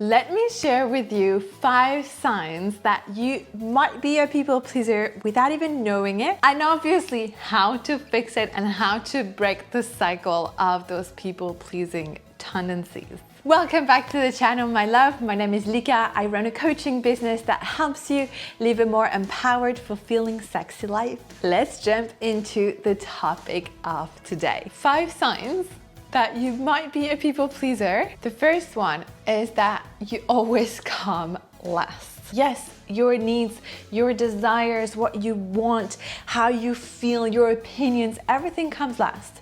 Let me share with you 5 signs that you might be a people pleaser without even knowing it, and obviously how to fix it and how to break the cycle of those people pleasing tendencies. Welcome back to the channel, my love. My name is Lika. I run a coaching business that helps you live a more empowered, fulfilling, sexy life. Let's jump into the topic of today. 5 signs that you might be a people pleaser. The first one is that you always come last. Yes, your needs, your desires, what you want, how you feel, your opinions, everything comes last.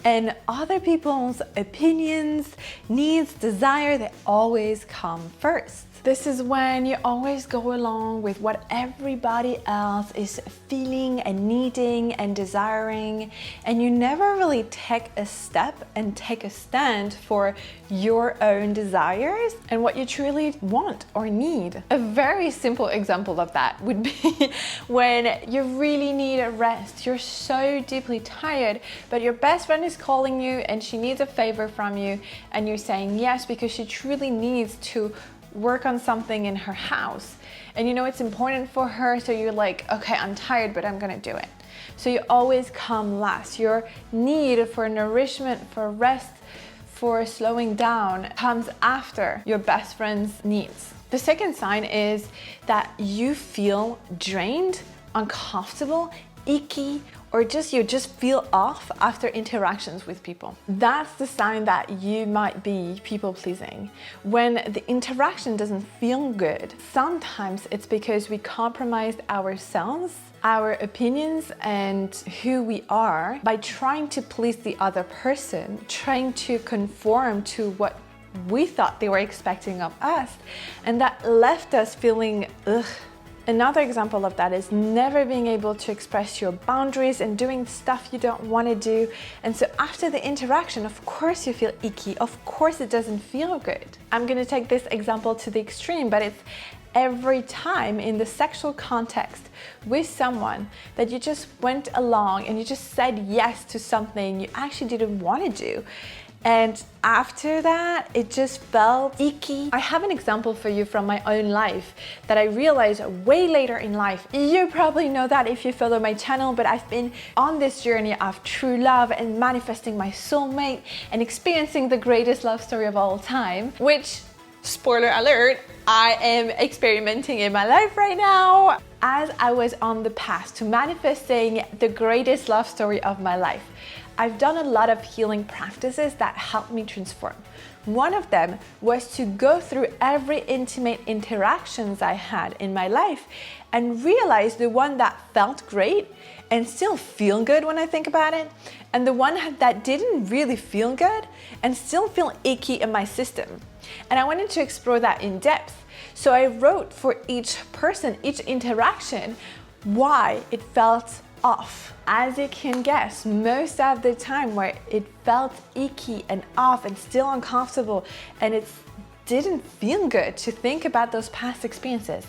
And other people's opinions, needs, desire, they always come first. This is when you always go along with what everybody else is feeling and needing and desiring, and you never really take a step and take a stand for your own desires and what you truly want or need. A very simple example of that would be when you really need a rest. You're so deeply tired, but your best friend is calling you and she needs a favor from you, and you're saying yes because she truly needs to work on something in her house, and you know it's important for her, so you're like, okay, I'm tired, but I'm gonna do it. So you always come last. Your need for nourishment, for rest, for slowing down comes after your best friend's needs. The second sign is that you feel drained, uncomfortable, icky, or you just feel off after interactions with people. That's the sign that you might be people pleasing. When the interaction doesn't feel good, sometimes it's because we compromised ourselves, our opinions, and who we are by trying to please the other person, trying to conform to what we thought they were expecting of us, and that left us feeling ugh. Another example of that is never being able to express your boundaries and doing stuff you don't want to do. And so after the interaction, of course you feel icky. Of course it doesn't feel good. I'm going to take this example to the extreme, but it's every time in the sexual context with someone that you just went along and you just said yes to something you actually didn't want to do. And after that, it just felt icky. I have an example for you from my own life that I realized way later in life. You probably know that if you follow my channel, but I've been on this journey of true love and manifesting my soulmate and experiencing the greatest love story of all time, which, spoiler alert, I am experimenting in my life right now. As I was on the path to manifesting the greatest love story of my life, I've done a lot of healing practices that helped me transform. One of them was to go through every intimate interactions I had in my life and realize the one that felt great and still feel good when I think about it, and the one that didn't really feel good and still feel icky in my system. And I wanted to explore that in depth. So I wrote for each person, each interaction, why it felt off. As you can guess, most of the time where it felt icky and off and still uncomfortable and it didn't feel good to think about those past experiences,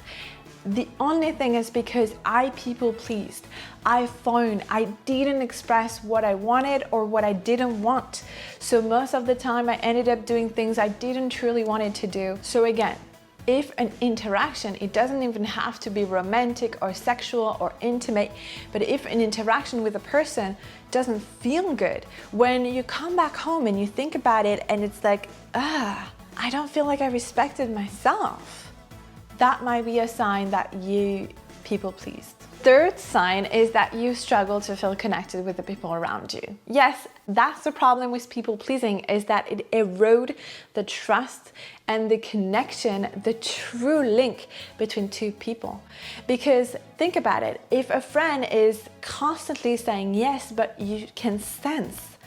the only thing is because I people pleased. I didn't express what I wanted or what I didn't want. So most of the time I ended up doing things I didn't truly wanted to do. So again, if an interaction, it doesn't even have to be romantic or sexual or intimate, but if an interaction with a person doesn't feel good, when you come back home and you think about it and it's like, I don't feel like I respected myself, that might be a sign that you people pleased. Third sign is that you struggle to feel connected with the people around you. Yes, that's the problem with people pleasing, is that it erodes the trust and the connection, the true link between two people. Because think about it, if a friend is constantly saying yes, but you can sense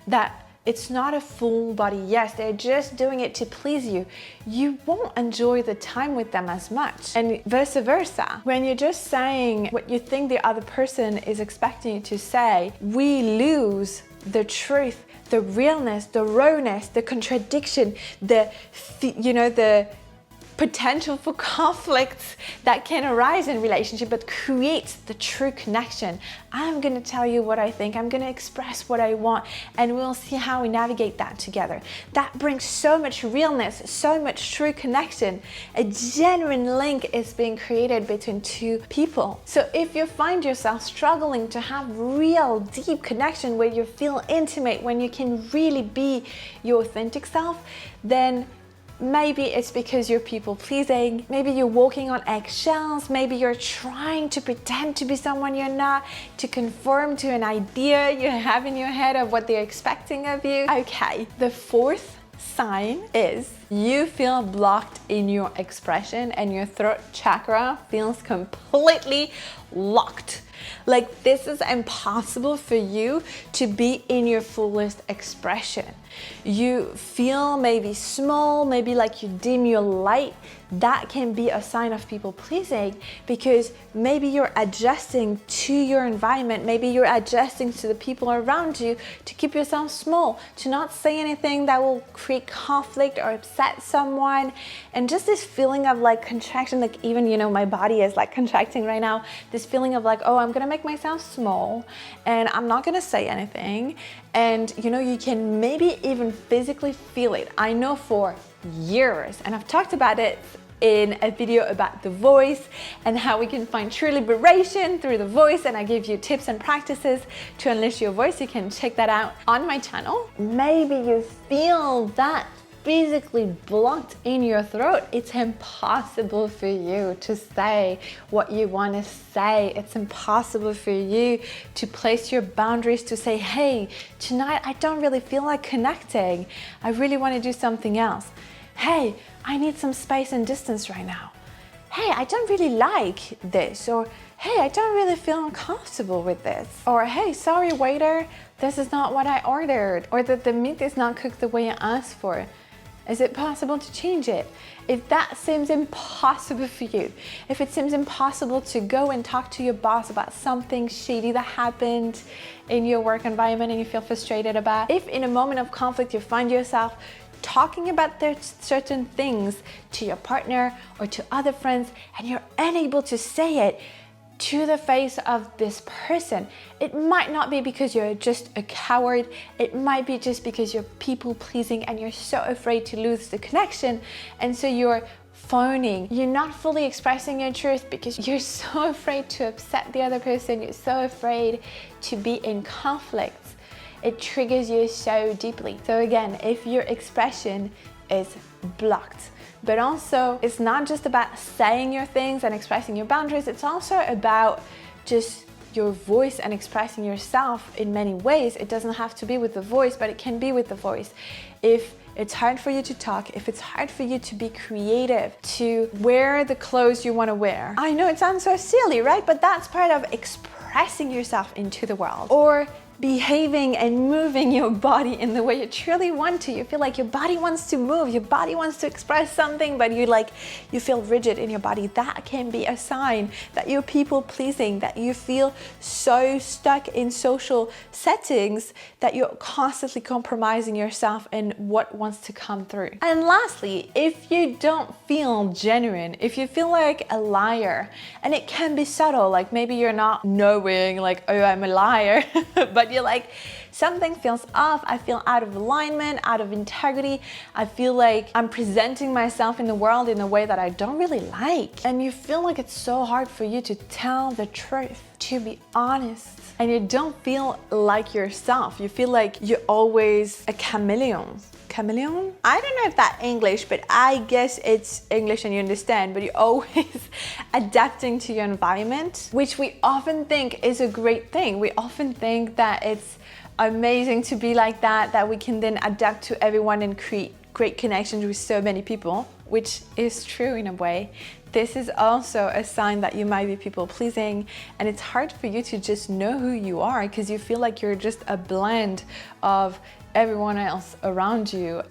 that it's not a full body yes, they're just doing it to please you, you won't enjoy the time with them as much. And vice versa. When you're just saying what you think the other person is expecting you to say, we lose the truth, the realness, the rawness, the contradiction, the potential for conflicts that can arise in relationship, but creates the true connection. I'm gonna tell you what I think, I'm gonna express what I want, and we'll see how we navigate that together. That brings so much realness, so much true connection. A genuine link is being created between two people. So if you find yourself struggling to have real deep connection where you feel intimate, when you can really be your authentic self, then maybe it's because you're people pleasing, maybe you're walking on eggshells, maybe you're trying to pretend to be someone you're not, to conform to an idea you have in your head of what they're expecting of you. Okay, the fourth sign is you feel blocked in your expression and your throat chakra feels completely locked. Like this is impossible for you to be in your fullest expression. You feel maybe small, maybe like you dim your light. That can be a sign of people pleasing, because maybe you're adjusting to your environment, maybe you're adjusting to the people around you to keep yourself small, to not say anything that will create conflict or upset someone. And just this feeling of like contraction, like even, you know, my body is like contracting right now, this feeling of like, oh, I'm gonna make myself small and I'm not gonna say anything. And you know, you can maybe even physically feel it. I know for years, and I've talked about it in a video about the voice and how we can find true liberation through the voice, and I give you tips and practices to unleash your voice. You can check that out on my channel. Maybe you feel that physically blocked in your throat. It's impossible for you to say what you want to say. It's impossible for you to place your boundaries, to say, hey, tonight I don't really feel like connecting. I really want to do something else. Hey, I need some space and distance right now. Hey, I don't really like this. Or hey, I don't really feel uncomfortable with this. Or hey, sorry waiter, this is not what I ordered. Or that the meat is not cooked the way I asked for. Is it possible to change it? If that seems impossible for you, if it seems impossible to go and talk to your boss about something shady that happened in your work environment and you feel frustrated about, if in a moment of conflict you find yourself talking about certain things to your partner or to other friends and you're unable to say it to the face of this person, it might not be because you're just a coward. It might be just because you're people pleasing and you're so afraid to lose the connection, and so you're phoning. You're not fully expressing your truth because you're so afraid to upset the other person. You're so afraid to be in conflict. It triggers you so deeply. So again, if your expression is blocked, but also it's not just about saying your things and expressing your boundaries, it's also about just your voice and expressing yourself in many ways. It doesn't have to be with the voice, but it can be with the voice. If it's hard for you to talk, if it's hard for you to be creative, to wear the clothes you want to wear. I know it sounds so silly, right? But that's part of expressing yourself into the world. Or behaving and moving your body in the way you truly want to. You feel like your body wants to move, your body wants to express something, but you feel rigid in your body. That can be a sign that you're people pleasing, that you feel so stuck in social settings that you're constantly compromising yourself and what wants to come through. And lastly, if you don't feel genuine, if you feel like a liar, and it can be subtle, like maybe you're not knowing like, oh, I'm a liar, but you're like, something feels off, I feel out of alignment, out of integrity, I feel like I'm presenting myself in the world in a way that I don't really like. And you feel like it's so hard for you to tell the truth, to be honest. And you don't feel like yourself. You feel like you're always a chameleon. Chameleon? I don't know if that's English, but I guess it's English and you understand, but you're always adapting to your environment, which we often think is a great thing. We often think that it's amazing to be like that, that we can then adapt to everyone and create great connections with so many people, which is true in a way. This is also a sign that you might be people pleasing, and it's hard for you to just know who you are because you feel like you're just a blend of everyone else around you.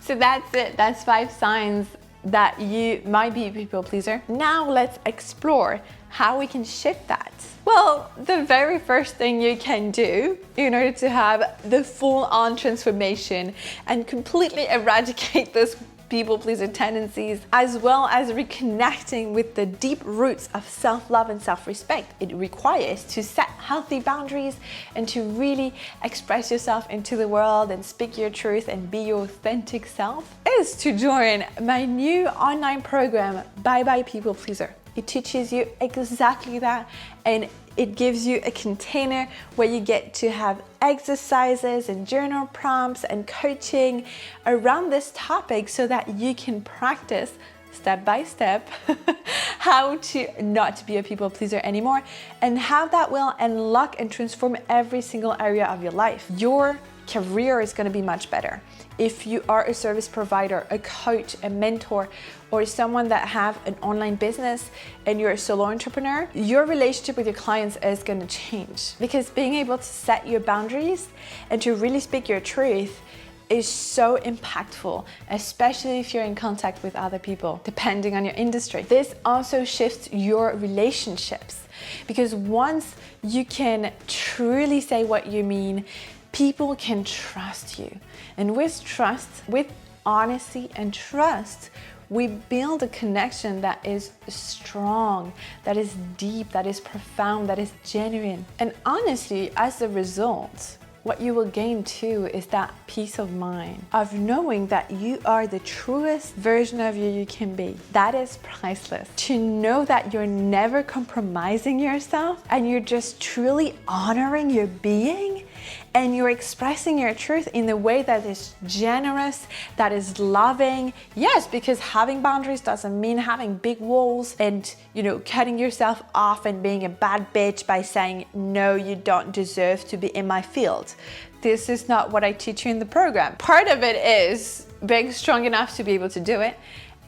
So that's it. That's 5 signs that you might be a people pleaser. Now let's explore how we can shift that. Well, the very first thing you can do in order to have the full-on transformation and completely eradicate this people pleaser tendencies, as well as reconnecting with the deep roots of self-love and self-respect it requires to set healthy boundaries and to really express yourself into the world and speak your truth and be your authentic self, is to join my new online program, Bye Bye People Pleaser. It teaches you exactly that, and it gives you a container where you get to have exercises and journal prompts and coaching around this topic so that you can practice step by step how to not be a people pleaser anymore, and how that will unlock and transform every single area of your life. Your career is going to be much better. If you are a service provider, a coach, a mentor, or someone that have an online business and you're a solo entrepreneur, your relationship with your clients is going to change, because being able to set your boundaries and to really speak your truth is so impactful, especially if you're in contact with other people, depending on your industry. This also shifts your relationships, because once you can truly say what you mean, people can trust you. And with trust, with honesty and trust, we build a connection that is strong, that is deep, that is profound, that is genuine. And honestly, as a result, what you will gain too is that peace of mind of knowing that you are the truest version of you can be. That is priceless. To know that you're never compromising yourself and you're just truly honoring your being, and you're expressing your truth in a way that is generous, that is loving. Yes, because having boundaries doesn't mean having big walls and, cutting yourself off and being a bad bitch by saying, no, you don't deserve to be in my field. This is not what I teach you in the program. Part of it is being strong enough to be able to do it.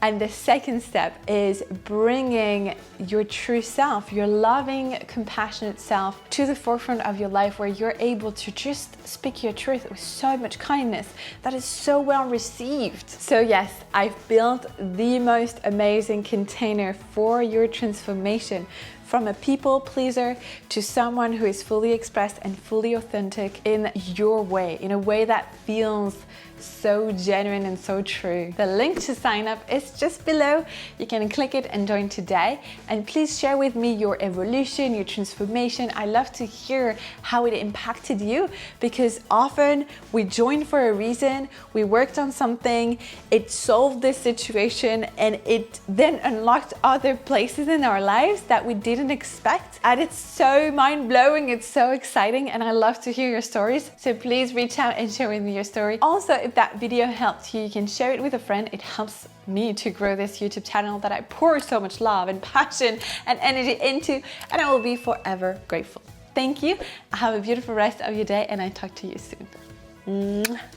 And the second step is bringing your true self, your loving, compassionate self to the forefront of your life, where you're able to just speak your truth with so much kindness that is so well received. So yes, I've built the most amazing container for your transformation from a people pleaser to someone who is fully expressed and fully authentic in your way, in a way that feels so genuine and so true. The link to sign up is just below. You can click it and join today. And please share with me your evolution, your transformation. I love to hear how it impacted you, because often we join for a reason, we worked on something, it solved this situation, and it then unlocked other places in our lives that we didn't expect. And it's so mind-blowing, it's so exciting, and I love to hear your stories. So please reach out and share with me your story. Also, if that video helped you, you can share it with a friend. It helps me to grow this YouTube channel that I pour so much love and passion and energy into, and I will be forever grateful. Thank you. Have a beautiful rest of your day, and I talk to you soon.